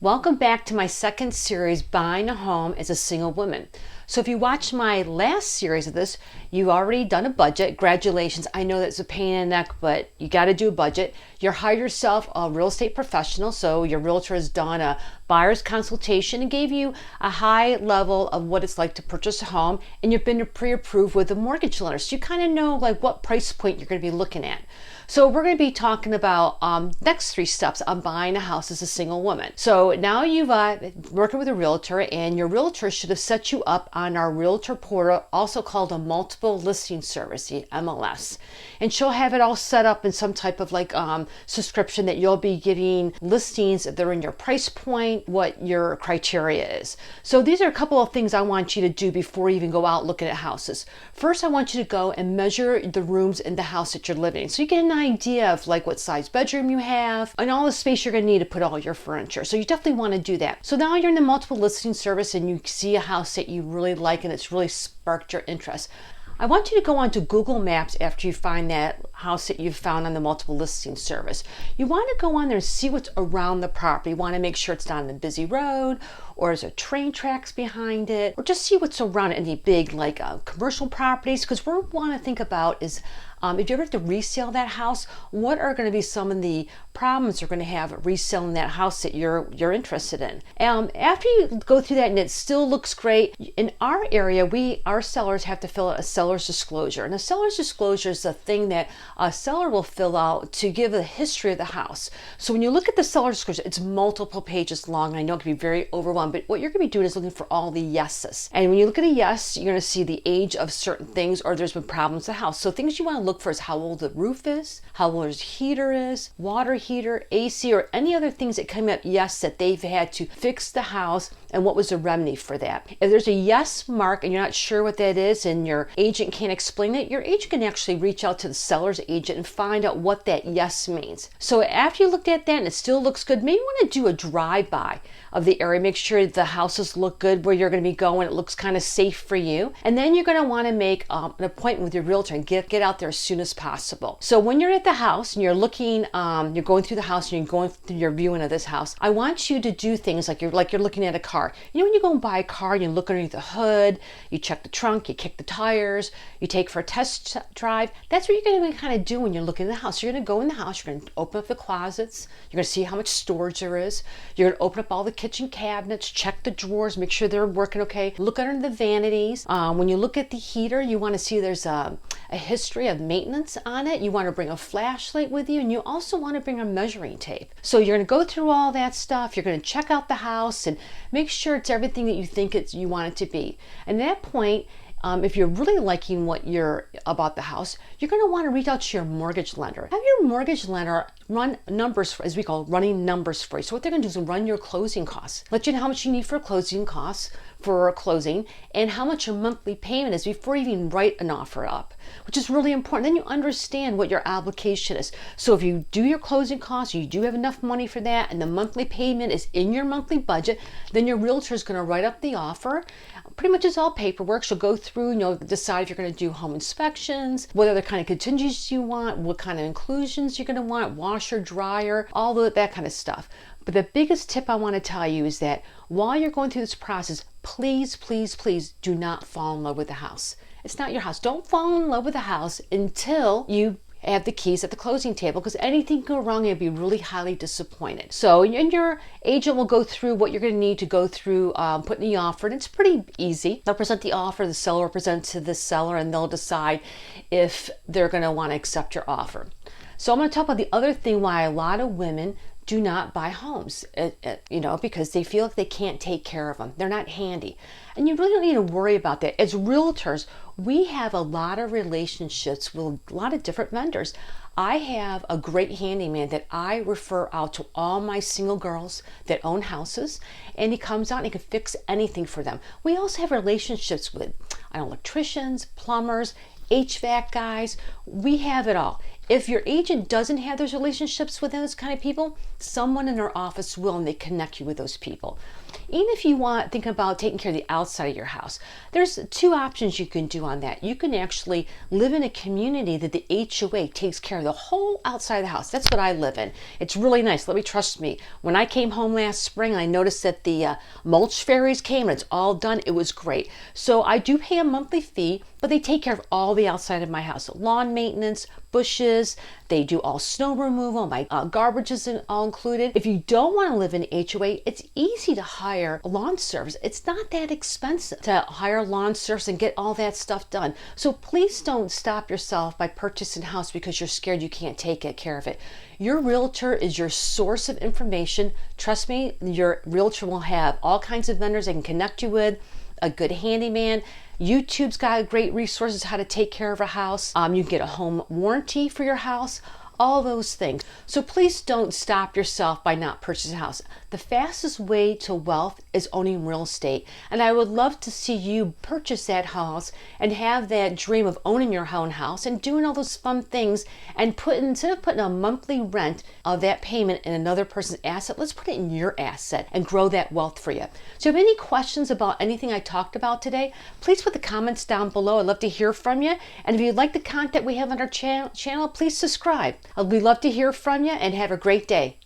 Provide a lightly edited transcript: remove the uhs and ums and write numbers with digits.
Welcome back to my second series, Buying a Home as a Single Woman. So if you watched my last series of this, you've already done a budget. Congratulations. I know that's a pain in the neck, but you got to do a budget. You hired yourself a real estate professional, so your realtor has done a buyer's consultation and gave you a high level of what it's like to purchase a home, and you've been pre-approved with a mortgage lender. So you kind of know like what price point you're going to be looking at. So we're going to be talking about next 3 steps on buying a house as a single woman. So now you've working with a realtor, and your realtor should have set you up on our realtor portal, also called a multiple listing service, the MLS. And she'll have it all set up in some type of like subscription that you'll be getting listings that are in your price point, what your criteria is. So these are a couple of things I want you to do before you even go out looking at houses. First, I want you to go and measure the rooms in the house that you're living in, so you get an idea of like what size bedroom you have and all the space you're going to need to put all your furniture. So you definitely want to do that. So now you're in the multiple listing service and you see a house that you really like and it's really sparked your interest. I want you to go onto Google Maps after you find that house that you've found on the multiple listing service. You want to go on there and see what's around the property. You want to make sure it's not on a busy road, or is there train tracks behind it, or just see what's around it. Any big like commercial properties, because what we want to think about is if you ever have to resell that house, what are going to be some of the problems you're going to have reselling that house that you're interested in. After you go through that and it still looks great, in our area, our sellers have to fill out a seller's disclosure. And a seller's disclosure is a thing that a seller will fill out to give a history of the house. So when you look at the seller's disclosure, it's multiple pages long. I know it can be very overwhelming, but what you're going to be doing is looking for all the yeses. And when you look at a yes, you're going to see the age of certain things, or there's been problems with the house. So things you want to look for is how old the roof is, how old his heater is, water heater, AC, or any other things that come up yes that they've had to fix the house, and what was the remedy for that. If there's a yes mark and you're not sure what that is and your agent can't explain it, your agent can actually reach out to the seller's agent and find out what that yes means. So after you looked at that and it still looks good, maybe you want to do a drive-by of the area, make sure the houses look good where you're going to be going, it looks kind of safe for you, and then you're going to want to make an appointment with your realtor and get out there as soon as possible. So when you're at the house and you're looking, you're going through the house and you're going through your viewing of this house, I want you to do things like you're looking at a car. You know, when you go and buy a car, you look underneath the hood, you check the trunk, you kick the tires, you take for a test drive. That's what you're going to kind of do when you're looking at the house. You're going to go in the house, you're going to open up the closets, you're going to see how much storage there is, you're going to open up all the kitchen cabinets, check the drawers, make sure they're working okay, look under the vanities. When you look at the heater, you want to see there's a history of maintenance on it. You want to bring a flashlight with you, and you also want to bring a measuring tape. So you're going to go through all that stuff, you're going to check out the house and make sure it's everything that you think you want it to be. And at that point, if you're really liking what you're about the house, you're going to want to reach out to your mortgage lender. Have your mortgage lender run numbers, as we call running numbers for you. So what they're going to do is run your closing costs, let you know how much you need for closing costs for closing, and how much your monthly payment is before you even write an offer up, which is really important. Then you understand what your obligation is. So if you do your closing costs, you do have enough money for that, and the monthly payment is in your monthly budget, then your realtor is going to write up the offer. Pretty much it's all paperwork. She'll go through and you'll decide if you're going to do home inspections, what other kind of contingencies you want, what kind of inclusions you're going to want, washer, dryer, all that kind of stuff. But the biggest tip I want to tell you is that while you're going through this process, please, please, please do not fall in love with the house. It's not your house. Don't fall in love with the house until you have the keys at the closing table, because anything can go wrong and you'll be really highly disappointed. So and your agent will go through what you're going to need to go through putting the offer, and it's pretty easy. They'll present the offer, the seller will present to the seller, and they'll decide if they're going to want to accept your offer. So I'm going to talk about the other thing why a lot of women do not buy homes, because they feel like they can't take care of them. They're not handy. And you really don't need to worry about that. As realtors, we have a lot of relationships with a lot of different vendors. I have a great handyman that I refer out to all my single girls that own houses, and he comes out and he can fix anything for them. We also have relationships with electricians, plumbers, HVAC guys. We have it all. If your agent doesn't have those relationships with those kind of people, someone in our office will, and they connect you with those people. Even if you think about taking care of the outside of your house, there's two options you can do on that. You can actually live in a community that the HOA takes care of the whole outside of the house. That's what I live in. It's really nice. Trust me. When I came home last spring, I noticed that the mulch fairies came and it's all done. It was great. So I do pay a monthly fee, but they take care of all the outside of my house. Lawn maintenance, bushes, they do all snow removal, my garbage is all included. If you don't want to live in HOA, it's easy to hire a lawn service. It's not that expensive to hire a lawn service and get all that stuff done. So please don't stop yourself by purchasing a house because you're scared you can't take care of it. Your realtor is your source of information. Trust me, your realtor will have all kinds of vendors they can connect you with, a good handyman. YouTube's got great resources how to take care of a house. You can get a home warranty for your house, all those things. So please don't stop yourself by not purchasing a house. The fastest way to wealth is owning real estate. And I would love to see you purchase that house and have that dream of owning your own house and doing all those fun things, and instead of putting a monthly rent of that payment in another person's asset, let's put it in your asset and grow that wealth for you. So if you have any questions about anything I talked about today, please put the comments down below. I'd love to hear from you. And if you'd like the content we have on our channel, please subscribe. We'd love to hear from you, and have a great day.